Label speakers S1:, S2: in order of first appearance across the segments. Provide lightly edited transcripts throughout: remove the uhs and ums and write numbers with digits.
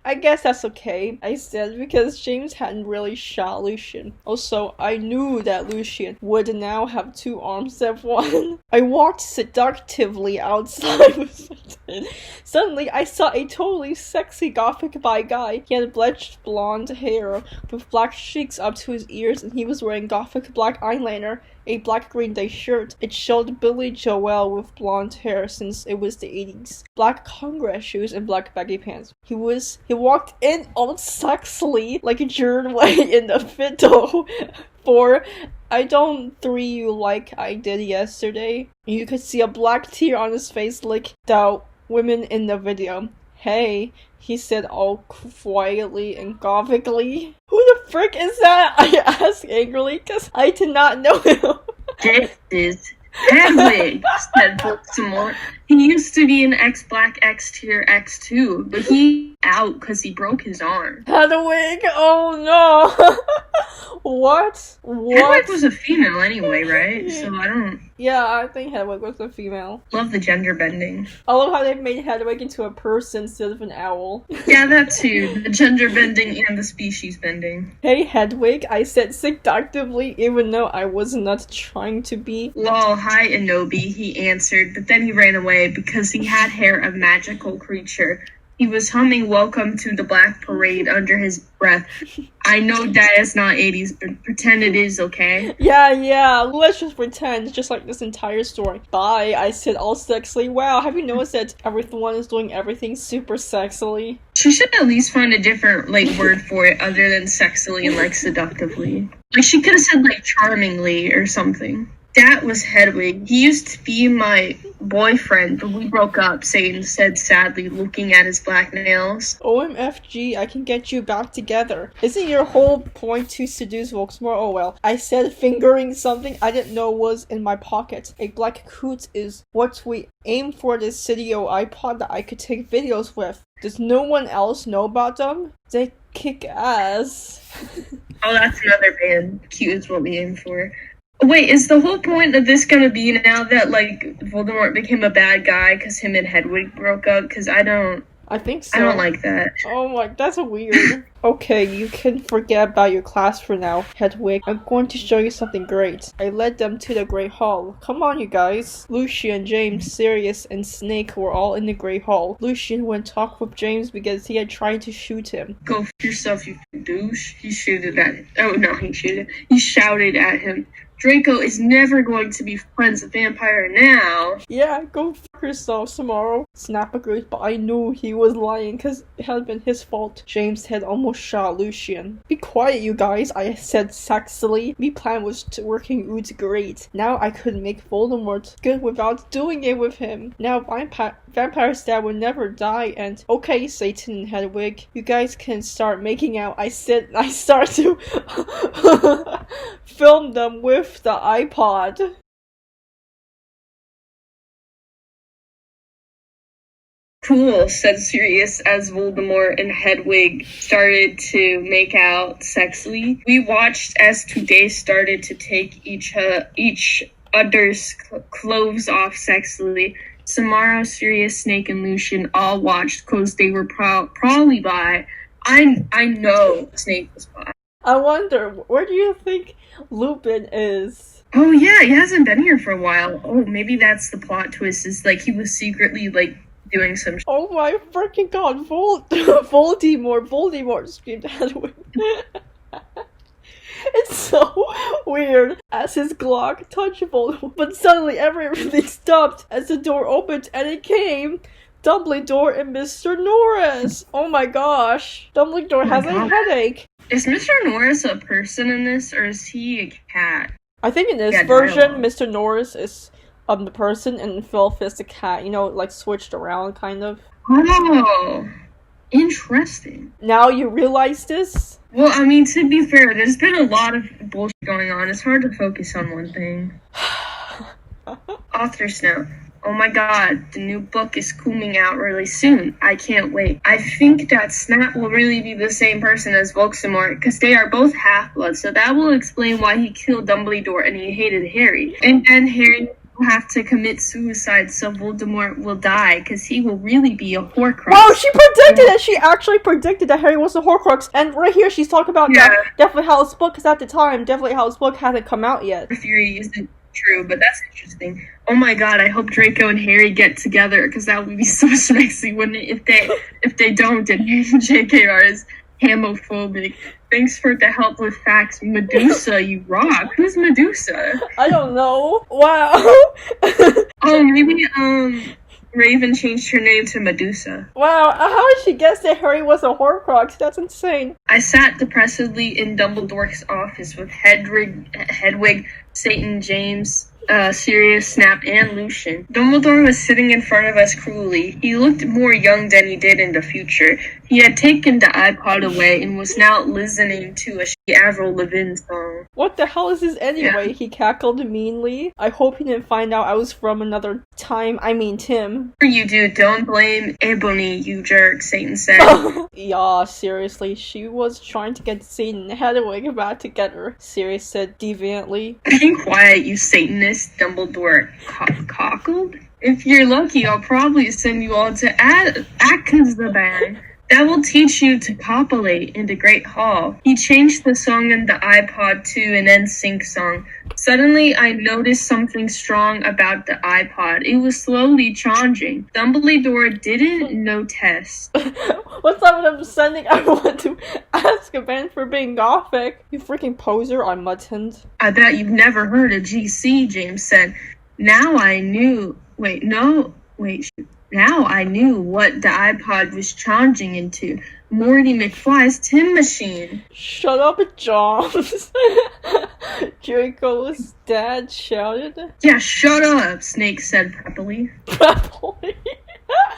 S1: I guess that's okay, I said, because James hadn't really shot Lucian. Also, I knew that Lucian would now have 2 arms instead of 1. I walked seductively outside. Suddenly, I saw a totally sexy gothic bi guy. He had bleached blonde hair with black streaks up to his ears, and he was wearing gothic black eyeliner, a black Green Day shirt. It showed Billy Joel with blonde hair since it was the 80s. Black Congress shoes and black baggy pants. He walked in all sexily, like a journey in the fiddle. For I don't 3 you like I did yesterday. You could see a black tear on his face like the women in the video. Hey, he said all quietly and gothically. Who the frick is that? I asked angrily because I did not know him.
S2: This is Hedwig, said Voldemort. He used to be an X-Black X-Tier X2, but he out because he broke his arm.
S1: Hedwig? Oh no! What?
S2: Hedwig was a female anyway, right? So I don't...
S1: Yeah, I think Hedwig was a female.
S2: Love the gender bending.
S1: I love how they made Hedwig into a person instead of an owl.
S2: Yeah, that too. The gender bending and the species bending.
S1: Hey Hedwig, I said seductively, even though I was not trying to be.
S2: Lol, hi Anobi, he answered, but then he ran away because he had hair of magical creature. He was humming Welcome to the Black Parade under his breath. I know that is not 80s, but pretend it is, okay?
S1: Yeah, let's just pretend, just like this entire story. Bye, I said all sexily. Wow, have you noticed that everyone is doing everything super sexily?
S2: She should at least find a different, word for it other than sexily and, seductively. She could have said, charmingly or something. That was Hedwig. He used to be my boyfriend, but we broke up, Satan said sadly, looking at his black nails.
S1: OMFG, I can get you back together. Isn't your whole point to seduce Volksmore? Oh well. I said fingering something I didn't know was in my pocket. A black coot is what we aim for this Cydio iPod that I could take videos with. Does no one else know about them? They kick ass.
S2: Oh, that's another band. Cute is what we aim for. Wait, is the whole point of this gonna be now that, Voldemort became a bad guy because him and Hedwig broke up? Because I
S1: think so.
S2: I don't like that.
S1: Oh my, that's weird. Okay, you can forget about your class for now, Hedwig. I'm going to show you something great. I led them to the Great Hall. Come on, you guys. Lucian, James, Sirius, and Snake were all in the Great Hall. Lucian went to talk with James because he had tried to shoot him.
S2: Go f*** yourself, you douche. He shouted at him. Oh, no, he shouted at him. Draco is never going to be friends with Vampire now.
S1: Yeah, go fuck yourself tomorrow. Snap agreed, but I knew he was lying because it had been his fault. James had almost shot Lucian. Be quiet, you guys, I said sexily. Me plan was working out great. Now I could make Voldemort good without doing it with him. Now Vampire's dad will never die and okay, Satan and Hedwig, you guys can start making out. I start to film them with the iPod.
S2: Cool, said Sirius as Voldemort and Hedwig started to make out sexily. We watched as today started to take each other's clothes off sexily. Samara, Sirius, Snake, and Lucian all watched because they were probably bi. I know Snake was bi.
S1: I wonder, where do you think Lupin is?
S2: Oh yeah, he hasn't been here for a while. Oh, maybe that's the plot twist, is he was secretly doing some
S1: Oh my freaking god, Voldemort screamed Hedwig. It's so weird as his Glock touched Voldemort, but suddenly everything stopped as the door opened and it came Dumbledore and Mr. Norris. Oh my gosh, Dumbledore has a headache.
S2: Is Mr. Norris a person in this, or is he a cat?
S1: I think in this version, Mr. Norris is the person and Philip is the cat, switched around, kind of.
S2: Oh, interesting.
S1: Now you realize this?
S2: Well, I mean, to be fair, there's been a lot of bullshit going on. It's hard to focus on one thing. Author's note. Oh my god, the new book is coming out really soon. I can't wait. I think that Snap will really be the same person as Voldemort, because they are both half-blood, so that will explain why he killed Dumbledore and he hated Harry. And then Harry will have to commit suicide so Voldemort will die, because he will really be a Horcrux.
S1: Wow, she predicted it! She actually predicted that Harry was a Horcrux, and right here she's talking about Deathly Hallows book, because at the time, Deathly Hallows book hasn't come out yet.
S2: The theory isn't true, but that's interesting. Oh my god, I hope Draco and Harry get together, because that would be so spicy, wouldn't it, if they don't, and JKR is homophobic. Thanks for the help with facts. Medusa, you rock. Who's Medusa?
S1: I don't know. Wow.
S2: Oh, maybe, Raven changed her name to Medusa.
S1: Wow, how did she guess that Harry was a Horcrux? That's insane.
S2: I sat depressedly in Dumbledore's office with Hedwig, Satan, James, Sirius, Snap, and Lucian. Dumbledore was sitting in front of us cruelly. He looked more young than he did in the future. He had taken the iPod away and was now listening to a Avril Lavigne song.
S1: What the hell is this anyway? Yeah. He cackled meanly. I hope he didn't find out I was from another time. I mean Tim.
S2: You do. Don't blame Ebony, you jerk, Satan said.
S1: Yeah, seriously. She was trying to get Satan and Hedwig back together. Sirius said deviantly.
S2: Be quiet, you Satanist, Dumbledore cackled. If you're lucky, I'll probably send you all to Azkaban. That will teach you to copulate in the Great Hall. He changed the song in the iPod to an NSYNC song. Suddenly, I noticed something strong about the iPod. It was slowly changing. Dumbledore didn't notice.
S1: What's up with him sending everyone to Azkaban for being gothic? You freaking poser, I muttoned.
S2: I bet you've never heard of GC, James said. Now I knew what the iPod was changing into. Morty McFly's Tin Machine.
S1: Shut up, Johns. Draco's dad shouted.
S2: Yeah, shut up, Snake said preppily.
S1: Preppily?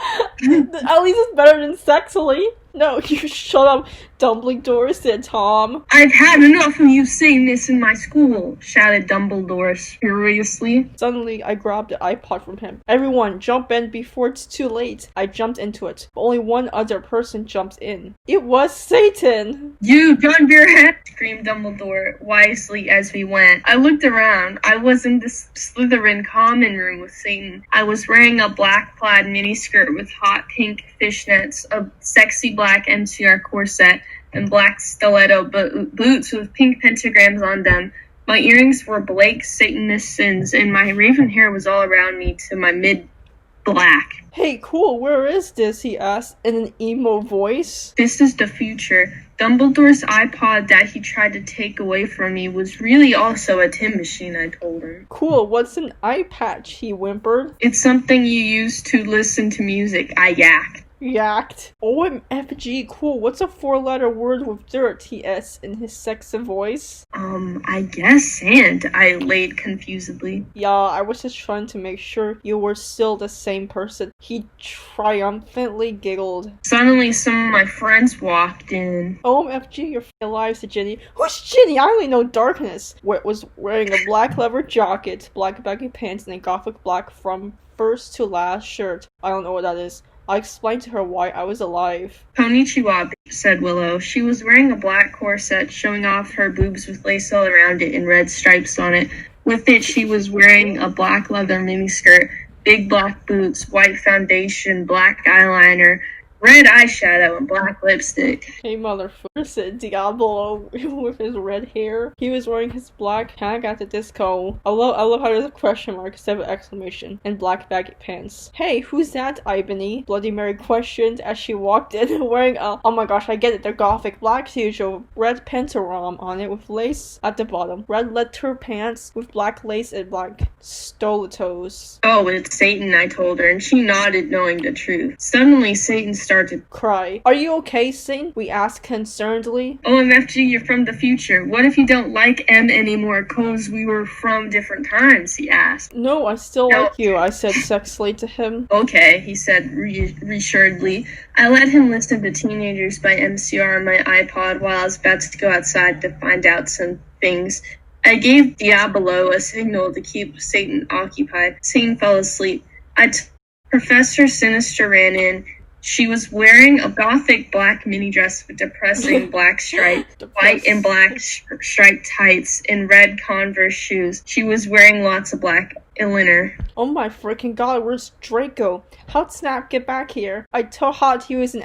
S1: At least it's better than sexily. No, you shut up, Dumbledore, said Tom.
S2: I've had enough of you saying this in my school, shouted Dumbledore furiously.
S1: Suddenly, I grabbed the iPod from him. Everyone, jump in before it's too late. I jumped into it, but only one other person jumped in. It was Satan!
S2: You jump your head, screamed Dumbledore wisely as we went. I looked around. I was in the Slytherin common room with Satan. I was wearing a black plaid miniskirt with hot pink fishnets, a sexy black MCR corset, and black stiletto boots with pink pentagrams on them. My earrings were Blake Satanist sins, and my raven hair was all around me to my mid-black.
S1: Hey, cool, where is this? He asked in an emo voice.
S2: This is the future. Dumbledore's iPod that he tried to take away from me was really also a tin machine, I told him.
S1: Cool, what's an eye patch? He whimpered.
S2: It's something you use to listen to music, I yacked.
S1: Yacked. OMFG, cool. What's a 4-letter word with dirt? He asked in his sexy voice.
S2: I guess sand, I laid confusedly.
S1: Yeah, I was just trying to make sure you were still the same person. He triumphantly giggled.
S2: Suddenly, some of my friends walked in.
S1: OMFG, you're alive, said Ginny. Who's Ginny? I only know Darkness. Was wearing a black leather jacket, black baggy pants, and a gothic black from first to last shirt. I don't know what that is. I explained to her why I was alive.
S2: Konnichiwa, said Willow. She was wearing a black corset, showing off her boobs with lace all around it and red stripes on it. With it, she was wearing a black leather miniskirt, big black boots, white foundation, black eyeliner, red eyeshadow, and black lipstick.
S1: Hey motherfucker, said Diablo with his red hair. He was wearing his black Hang at the Disco. I love how there's a question mark instead of an exclamation. And black baggy pants. Hey, who's that, Ibony? Bloody Mary questioned as she walked in wearing a, oh my gosh, I get it, the gothic black t-shirt with red pentagram on it with lace at the bottom. Red leather pants with black lace and black stilettos.
S2: Oh, it's Satan, I told her, and she nodded knowing the truth. Suddenly, Satan started to
S1: cry. Are you okay, Satan? We asked concernedly.
S2: OMFG, you're from the future. What if you don't like M anymore cause we were from different times, he asked.
S1: No, I still like you, I said sexily to him.
S2: Okay, he said reassuredly. I let him listen to Teenagers by MCR on my iPod while I was about to go outside to find out some things. I gave Diablo a signal to keep Satan occupied. Satan fell asleep. Professor Sinister ran in. She was wearing a gothic black mini dress with depressing black stripes, white and black striped tights, and red Converse shoes. She was wearing lots of black eyeliner.
S1: Oh my freaking god, where's Draco? How'd Snap get back here? I thought he was an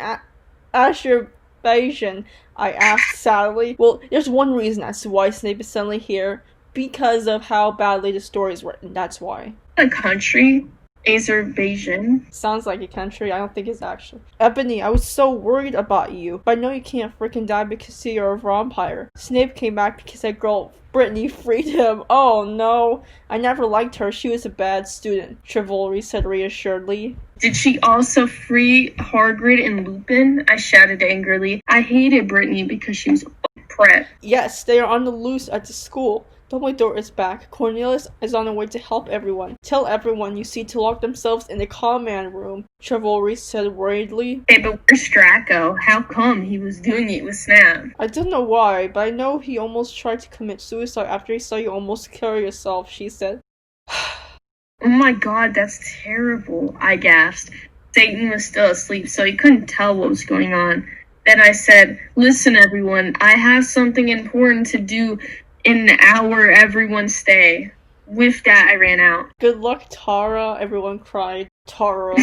S1: Azerbaijan, I asked sadly. Well, there's one reason as to why Snape is suddenly here. Because of how badly the story is written, that's why.
S2: A country? Azerbaijan.
S1: Sounds like a country. I don't think it's actually. Ebony, I was so worried about you, but I know you can't freaking die because you're a vampire. Snape came back because that girl Brittany freed him. Oh no, I never liked her. She was a bad student, Chivalry said reassuredly.
S2: Did she also free Hagrid and Lupin? I shouted angrily. I hated Brittany because she was a prep.
S1: Yes, they are on the loose at the school. Dumbledore is back. Cornelius is on the way to help everyone. Tell everyone you see to lock themselves in the command room, Chivalry said worriedly.
S2: Hey, but where's Draco? How come he was doing it with Snap?
S1: I don't know why, but I know he almost tried to commit suicide after he saw you almost kill yourself, she said.
S2: Oh my god, that's terrible, I gasped. Satan was still asleep, so he couldn't tell what was going on. Then I said, listen everyone, I have something important to do in the hour everyone stay. With that, I ran out.
S1: Good luck, Tara, everyone cried. Tara.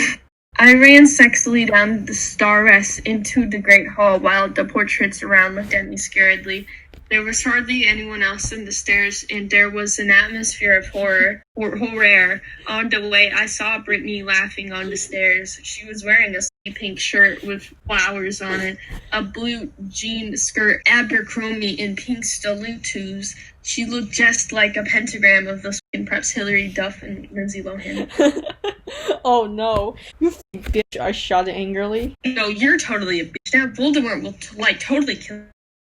S2: I ran sexily down the staircase into the Great Hall while the portraits around looked at me scaredly. There was hardly anyone else in the stairs, and there was an atmosphere of horror. On the way, I saw Brittany laughing on the stairs. She was wearing a pink shirt with flowers on it, a blue jean skirt, Abercrombie, and pink stilettos. She looked just like a pentagram of those preps Hilary Duff and Lindsay Lohan.
S1: Oh no, you bitch, I shouted angrily.
S2: No, you're totally a bitch. That Voldemort will totally kill you.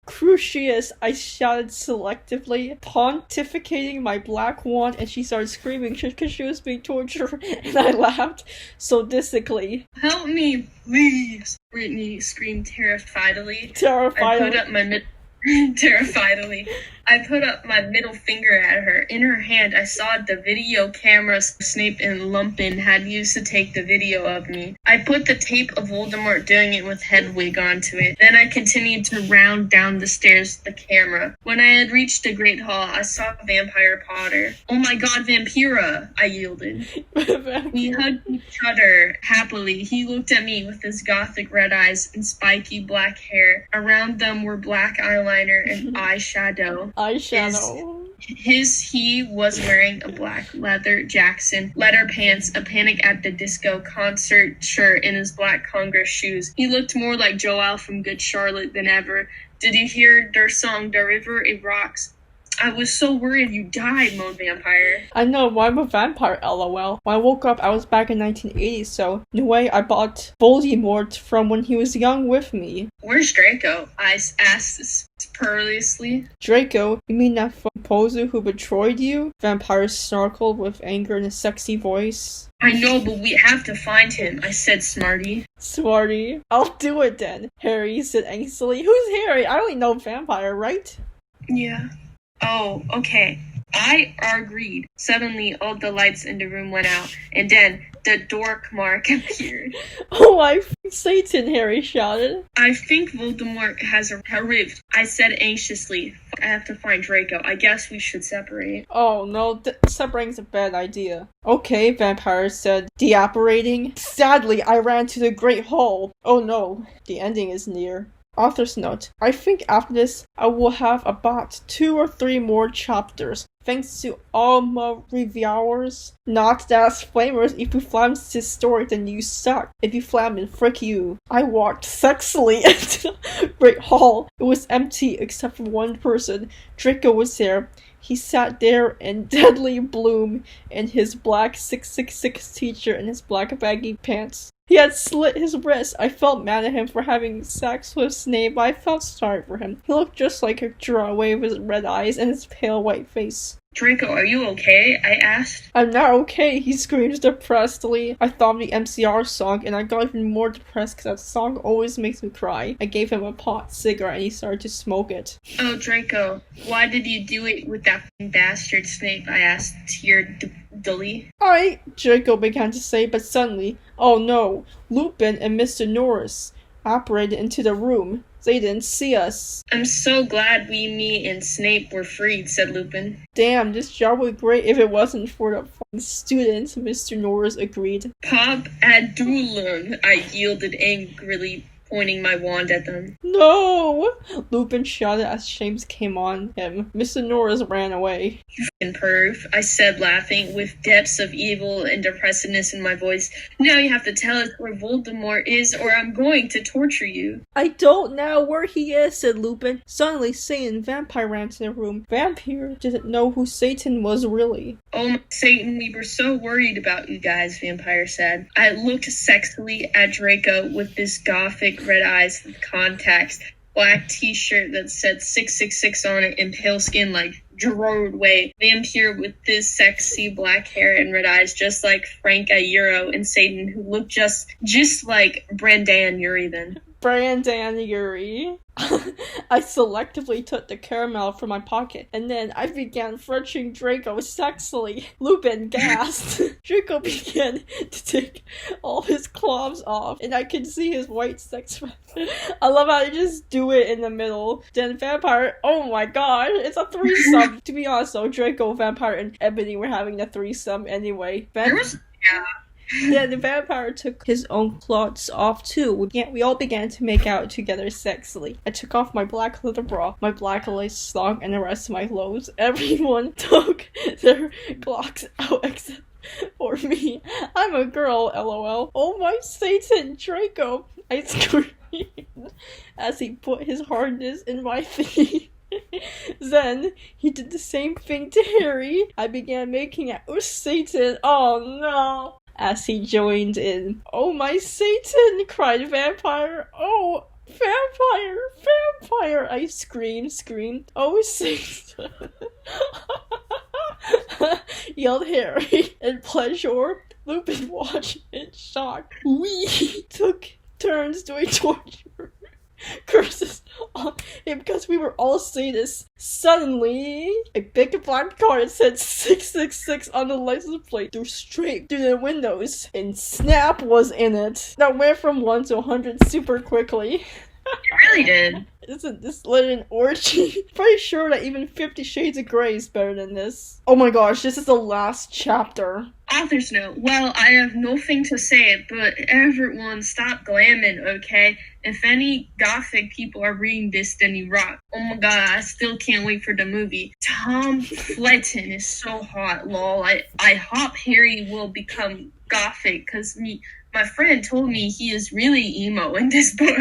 S1: Crucius, I shouted selectively, pontificating my black wand, and she started screaming because she was being tortured, and I laughed sadistically.
S2: Help me, please! Brittany screamed terrifiedly. I put up my middle finger at her. In her hand, I saw the video cameras Snape and Lupin had used to take the video of me. I put the tape of Voldemort doing it with Hedwig onto it. Then I continued to round down the stairs with the camera. When I had reached the Great Hall, I saw Vampire Potter. Oh my god, Vampira! I yielded. We hugged each other happily. He looked at me with his gothic red eyes and spiky black hair. Around them were black eyeliner and eyeshadow. He was wearing a black leather Jackson, leather pants, a Panic at the Disco concert shirt, and his black Converse shoes. He looked more like Joel from Good Charlotte than ever. Did you hear their song, The River It Rocks? I was so worried you died, moaned Vampire.
S1: I know, well, I'm a vampire, lol. When I woke up, I was back in 1980, so in a way, I bought Voldemort from when he was young with me.
S2: Where's Draco? I asked purposely.
S1: Draco? You mean that composer who betrayed you? Vampire snarkled with anger in a sexy voice.
S2: I know, but we have to find him, I said, Smarty.
S1: Smarty? I'll do it then, Harry said angsty. Who's Harry? I only know Vampire, right?
S2: Yeah. Oh, okay. I agreed. Suddenly, all the lights in the room went out, and then the dork mark appeared.
S1: Oh, Satan, Harry shouted.
S2: I think Voldemort has arrived, I said anxiously. I have to find Draco. I guess we should separate.
S1: Oh no, separating's a bad idea. Okay, Vampire said, deapparating. Sadly, I ran to the Great Hall. Oh no, the ending is near. Author's note. I think after this, I will have about 2 or 3 more chapters. Thanks to all my reviewers. Not that's flamers. If you flammed this story, then you suck. If you flammed it, frick you. I walked sexily into the Great Hall. It was empty except for one person. Draco was there. He sat there in deadly bloom in his black 666 t-shirt and his black baggy pants. He had slit his wrist. I felt mad at him for having sex with Snape, but I felt sorry for him. He looked just like a drawaway with his red eyes and his pale white face.
S2: Draco, are you okay? I asked.
S1: I'm not okay, he screams depressedly. I thought of the MCR song, and I got even more depressed because that song always makes me cry. I gave him a pot cigarette, and he started to smoke it.
S2: Oh, Draco, why did you do it with that bastard Snape? I asked, tear dully.
S1: Draco began to say, but suddenly, oh no, Lupin and Mr. Norris operated into the room. They didn't see us.
S2: I'm so glad me and Snape were freed, said Lupin.
S1: Damn, this job would be great if it wasn't for the fucking students, Mr. Norris agreed.
S2: Pop Adulum, I yielded angrily, pointing my wand at them.
S1: No! Lupin shouted as James came on him. Mr. Norris ran away.
S2: You f***ing perv, I said, laughing, with depths of evil and depressiveness in my voice. Now you have to tell us where Voldemort is, or I'm going to torture you.
S1: I don't know where he is, said Lupin. Suddenly, Satan and Vampire ran to the room. Vampire didn't know who Satan was really.
S2: Oh, my Satan, we were so worried about you guys, Vampire said. I looked sexily at Draco with this gothic red eyes with contacts, black t-shirt that said 666 on it, and pale skin like Gerard Way. Vampire with this sexy black hair and red eyes, just like Frank Iero and Satan, who looked just like Brandan Urie then.
S1: Brandan Urie. I selectively took the caramel from my pocket, and then I began fretching Draco sexily. Lupin gasped. Draco began to take all his cloths off, and I could see his white sex. I love how you just do it in the middle. Then Vampire, oh my god, it's a threesome. To be honest though, Draco, Vampire, and Ebony were having a threesome anyway. Yeah, the Vampire took his own clothes off too. We all began to make out together sexily. I took off my black leather bra, my black lace sock, and the rest of my clothes. Everyone took their clocks out except for me. I'm a girl, lol. Oh my Satan, Draco! I screamed as he put his hardness in my feet. Then he did the same thing to Harry. I began making out with Satan. Oh no! As he joined in. Oh my Satan! Cried Vampire. Oh, Vampire! I screamed. Oh Satan! Yelled Harry in pleasure. Lupin watched in shock. We took turns doing torture. Curses on him because we were all sadists. Suddenly, a big black car that said 666 on the license plate threw straight through the windows, and Snap was in it. That went from 1 to 100 super quickly.
S2: It really did.
S1: Isn't this lit an orgy? Pretty sure that even 50 Shades of Grey is better than this. Oh my gosh, this is the last chapter.
S2: Author's note. Well, I have nothing to say, but everyone stop glamming, okay? If any gothic people are reading this, then you rock. Oh my god, I still can't wait for the movie. Tom Fletton is so hot, lol. I hope Harry will become gothic, cause my friend told me he is really emo in this book.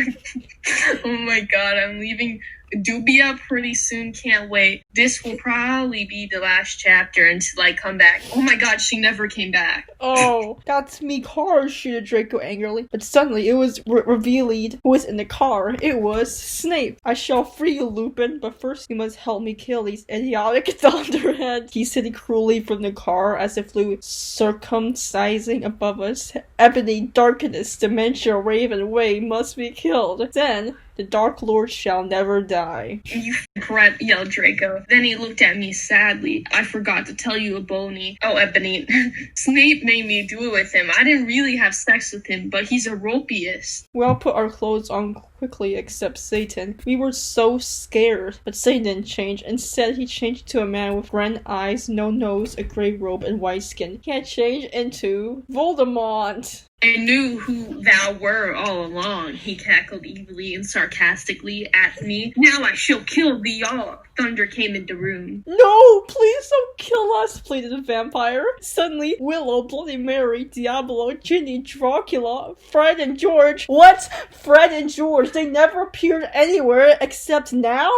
S2: Oh my god, I'm leaving Dubia pretty soon, can't wait. This will probably be the last chapter until I come back. Oh my god, she never came back.
S1: Oh, that's me car, shouted Draco angrily. But suddenly it was revealed who was in the car. It was Snape. I shall free you, Lupin, but first you must help me kill these idiotic thunderheads. He said cruelly from the car as it flew circumcising above us. Ebony, darkness, dementia, Raven, Way must be killed. Then the Dark Lord shall never die.
S2: You f***rat, yelled Draco. Then he looked at me sadly. I forgot to tell you, Ebony. Oh, Ebony. Snape made me do it with him. I didn't really have sex with him, but he's a ropiest.
S1: We all put our clothes on quickly except Satan. We were so scared, but Satan didn't change. Instead, he changed to a man with red eyes, no nose, a gray robe, and white skin. He had changed into Voldemort.
S2: I knew who thou were all along, he cackled evilly and sarcastically at me. Now I shall kill thee all. Thunder came into the room.
S1: No, please don't kill us, pleaded the vampire. Suddenly, Willow, Bloody Mary, Diablo, Ginny, Dracula, Fred and George. What? Fred and George? They never appeared anywhere except now?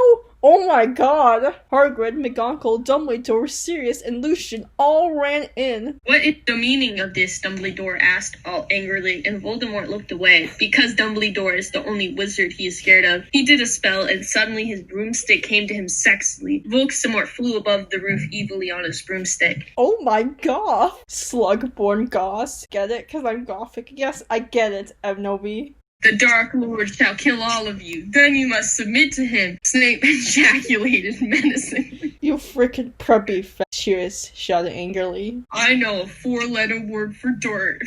S1: Oh my god! Hagrid, McGonagall, Dumbledore, Sirius, and Lucian all ran in.
S2: What is the meaning of this? Dumbledore asked all angrily, and Voldemort looked away. Because Dumbledore is the only wizard he is scared of, he did a spell, and suddenly his broomstick came to him sexily. Voldemort flew above the roof evilly on his broomstick.
S1: Oh my god! Slug-born goth. Get it? Cause I'm gothic. Yes, I get it, Evnobi.
S2: The Dark Lord shall kill all of you. Then you must submit to him. Snape ejaculated menacingly.
S1: You freaking preppy fatuous, shouted angrily.
S2: I know a 4-letter word for dirt.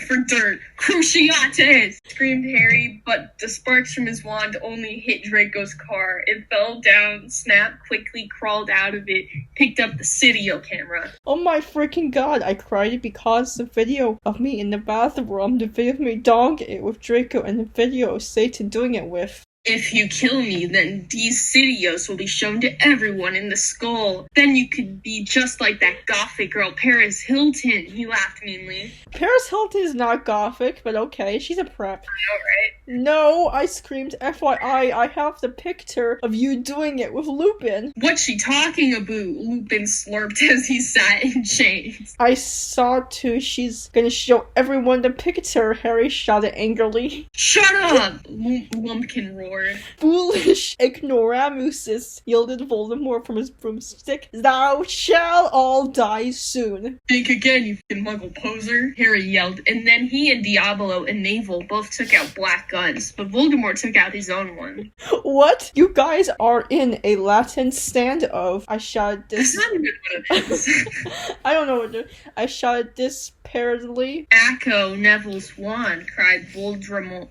S2: Cruciates! Screamed Harry, but the sparks from his wand only hit Draco's car. It fell down. Snap quickly crawled out of it, picked up the video camera.
S1: Oh my freaking god, I cried because the video of me in the bathroom, the video of me dogging it with Draco, and the video of Satan doing it with.
S2: If you kill me, then these videos will be shown to everyone in the school. Then you could be just like that gothic girl, Paris Hilton. He laughed meanly.
S1: Paris Hilton is not gothic, but okay, she's a prep.
S2: I know, right?
S1: No, I screamed, FYI, I have the picture of you doing it with Lupin.
S2: What's she talking about? Lupin slurped as he sat in chains.
S1: I saw too, she's gonna show everyone the picture, Harry shouted angrily.
S2: Shut up! Lumpkin roared.
S1: Foolish ignoramuses, yielded Voldemort from his broomstick. Thou shalt all die soon.
S2: Think again, you fucking muggle poser, Harry yelled, and then he and Diablo and Navel both took out black guns, but Voldemort took out his own one.
S1: What? You guys are in a Latin standoff. I shouted this.
S2: That's not even what it is.
S1: I don't know what to do. I shouted despairedly.
S2: Acco Neville's wand, cried Voldemort.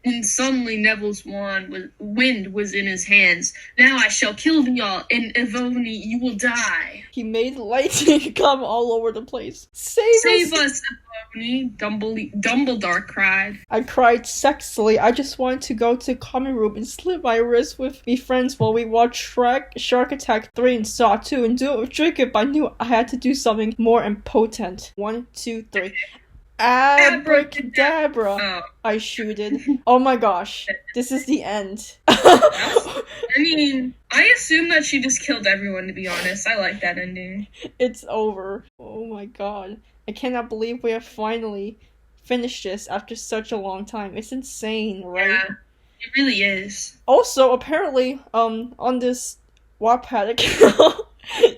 S2: And suddenly Neville's wind was in his hands. Now I shall kill thee all, and Evony, you will die.
S1: He made lightning come all over the place. Save
S2: us, Evony, Dumbledore cried.
S1: I cried sexily. I just wanted to go to the common room and slit my wrist with me friends while we watched Shark Attack 3 and Saw 2 and do it with Jacob. I knew I had to do something more impotent. 1, 2, 3. Abracadabra!
S2: Oh.
S1: I shooted. Oh my gosh. This is the end.
S2: I mean, I assume that she just killed everyone, to be honest. I like that ending.
S1: It's over. Oh my god. I cannot believe we have finally finished this after such a long time. It's insane, right?
S2: Yeah, it really is.
S1: Also, apparently, on this Wattpad account,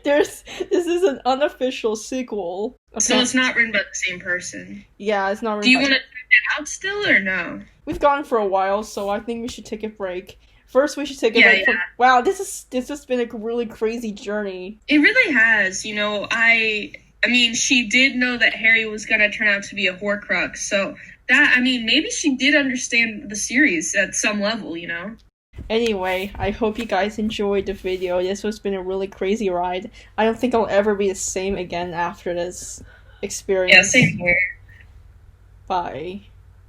S1: this is an unofficial sequel.
S2: So it's not written by the same person.
S1: Yeah, it's not written.
S2: Do you want to check it out still or no?
S1: We've gone for a while, so I think we should take a break. First, we should take a break.
S2: Yeah.
S1: Wow, this has been a really crazy journey.
S2: It really has. You know, I mean, she did know that Harry was gonna turn out to be a Horcrux, so that, I mean, maybe she did understand the series at some level, you know?
S1: Anyway, I hope you guys enjoyed the video. This has been a really crazy ride. I don't think I'll ever be the same again after this experience.
S2: Yeah, same here.
S1: Bye.